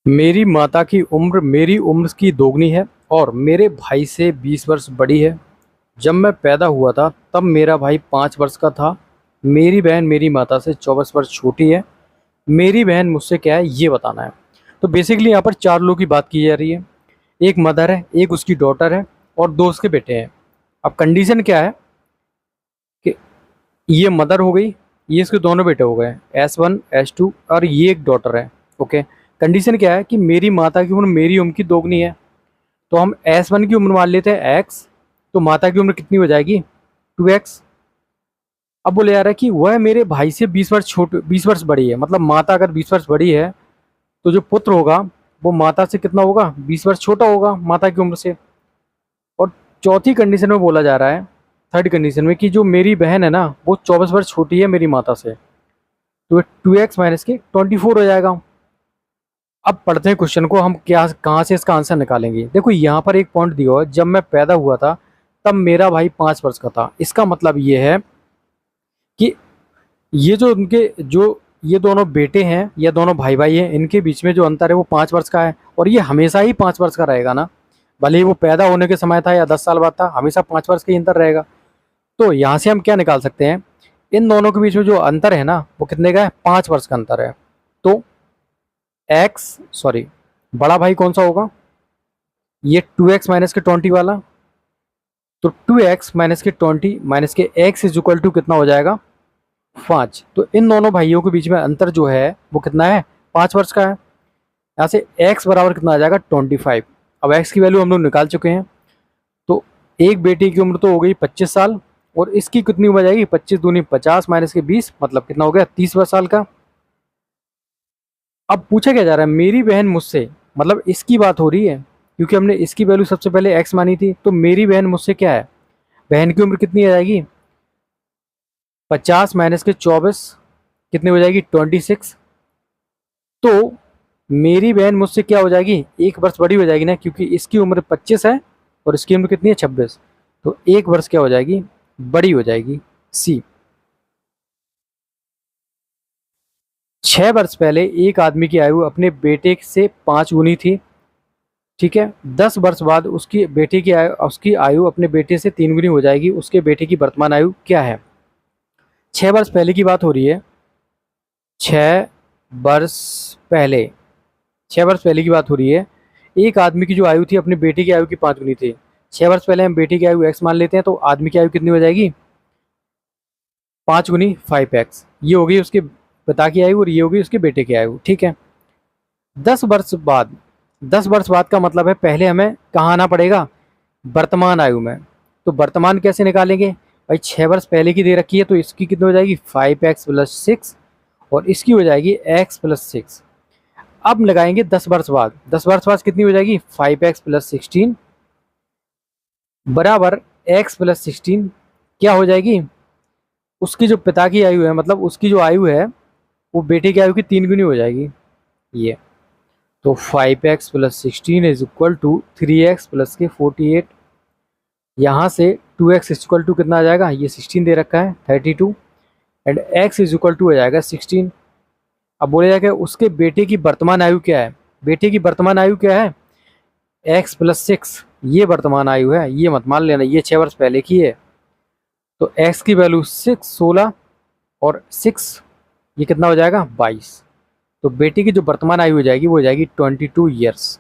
मेरी माता की उम्र मेरी उम्र की दोगुनी है और मेरे भाई से 20 वर्ष बड़ी है। जब मैं पैदा हुआ था तब मेरा भाई 5 वर्ष का था। मेरी बहन मेरी माता से 24 वर्ष छोटी है। मेरी बहन मुझसे क्या है ये बताना है। तो बेसिकली यहाँ पर चार लोगों की बात की जा रही है। एक मदर है, एक उसकी डॉटर है और दो उसके बेटे हैं। अब कंडीशन क्या है कि ये मदर हो गई, ये इसके दोनों बेटे हो गए, S1 S2 और ये एक डॉटर है। ओके। कंडीशन क्या है कि मेरी माता की उम्र मेरी उम्र की दोगुनी है। तो हम S1 की उम्र मान लेते हैं x। तो माता की उम्र कितनी हो जाएगी 2x। अब बोले जा रहा है कि वह मेरे भाई से 20 वर्ष बड़ी है। मतलब माता अगर 20 वर्ष बड़ी है तो जो पुत्र होगा वो माता से कितना होगा, 20 वर्ष छोटा होगा माता की उम्र से। और चौथी कंडीशन में बोला जा रहा है, थर्ड कंडीशन में, कि जो मेरी बहन है ना वो 24 वर्ष छोटी है मेरी माता से। तो 2x माइनस के 24 हो जाएगा। अब पढ़ते हैं क्वेश्चन को, हम क्या कहाँ से इसका आंसर निकालेंगे। देखो यहाँ पर एक पॉइंट दिया हुआ है, जब मैं पैदा हुआ था तब मेरा भाई 5 वर्ष का था। इसका मतलब ये है कि ये जो उनके जो ये दोनों बेटे हैं या दोनों भाई भाई हैं, इनके बीच में जो अंतर है वो 5 वर्ष का है। और ये हमेशा ही 5 वर्ष का रहेगा ना, भले ही वो पैदा होने के समय था या 10 साल बाद था, हमेशा 5 वर्ष का ही अंतर रहेगा। तो यहाँ से हम क्या निकाल सकते हैं, इन दोनों के बीच में जो अंतर है ना वो कितने का है, 5 वर्ष का अंतर है। तो एक्स सॉरी बड़ा भाई कौन सा होगा, ये 2x माइनस के 20 वाला। तो 2x माइनस के 20 माइनस के x इज इक्वल टू कितना हो जाएगा, 5। तो इन दोनों भाइयों के बीच में अंतर जो है वो कितना है, 5 वर्ष का है। यहाँ से x बराबर कितना आ जाएगा, 25। अब x की वैल्यू हम लोग निकाल चुके हैं। तो एक बेटी की उम्र तो हो गई 25 साल, और इसकी कितनी उम्र जाएगी, 25 दूनी 50 माइनस के 20, मतलब कितना हो गया, 30 साल का। अब पूछा क्या जा रहा है, मेरी बहन मुझसे, मतलब इसकी बात हो रही है क्योंकि हमने इसकी वैल्यू सबसे पहले x मानी थी। तो मेरी बहन मुझसे क्या है, बहन की उम्र कितनी आ जाएगी, 50 माइनस के 24, कितनी हो जाएगी, 26। तो मेरी बहन मुझसे क्या हो जाएगी, 1 वर्ष बड़ी हो जाएगी ना, क्योंकि इसकी उम्र 25 है और इसकी उम्र कितनी है, 26। तो 1 वर्ष क्या हो जाएगी, बड़ी हो जाएगी, सी। 6 वर्ष पहले एक आदमी की आयु अपने बेटे से 5 गुनी थी। ठीक है। 10 वर्ष बाद उसकी आयु अपने बेटे से 3 गुनी हो जाएगी। उसके बेटे की वर्तमान आयु क्या है। 6 वर्ष पहले की बात हो रही है। 6 वर्ष पहले 6 वर्ष पहले की बात हो रही है। एक आदमी की जो आयु थी अपने बेटे की आयु की 5 गुनी थी। 6 वर्ष पहले हम बेटे की आयु x मान लेते हैं, तो आदमी की आयु कितनी हो जाएगी, 5 गुनी 5x। ये होगी उसके पिता की आयु और ये होगी उसके बेटे की आयु। ठीक है। 10 वर्ष बाद 10 वर्ष बाद का मतलब है पहले हमें कहाँ आना पड़ेगा, वर्तमान आयु में। तो वर्तमान कैसे निकालेंगे भाई, 6 वर्ष पहले की दे रखी है तो इसकी कितनी हो जाएगी, 5x प्लस 6, और इसकी हो जाएगी x प्लस 6। अब लगाएंगे 10 वर्ष बाद। 10 वर्ष बाद कितनी हो जाएगी, 5x प्लस 16 बराबर x प्लस 16 क्या हो जाएगी, उसकी जो पिता की आयु है, मतलब उसकी जो आयु है वो बेटे की आयु की 3 गुनी हो जाएगी ये। तो 5x plus 16 is equal to 3x plus के 48। यहाँ से 2x इज इक्वल टू कितना आ जाएगा, ये 16 दे रखा है 32, and x is equal to हो जाएगा 16। अब बोले जाएगा उसके बेटे की वर्तमान आयु क्या है, बेटे की वर्तमान आयु क्या है, x प्लस 6, ये वर्तमान आयु है, ये मत मान लेना, ये 6 वर्ष पहले की है। तो x की वैल्यू 16 और 6, ये कितना हो जाएगा, 22। तो बेटे की जो वर्तमान आयु हो जाएगी वो हो जाएगी 22 ईयर्स।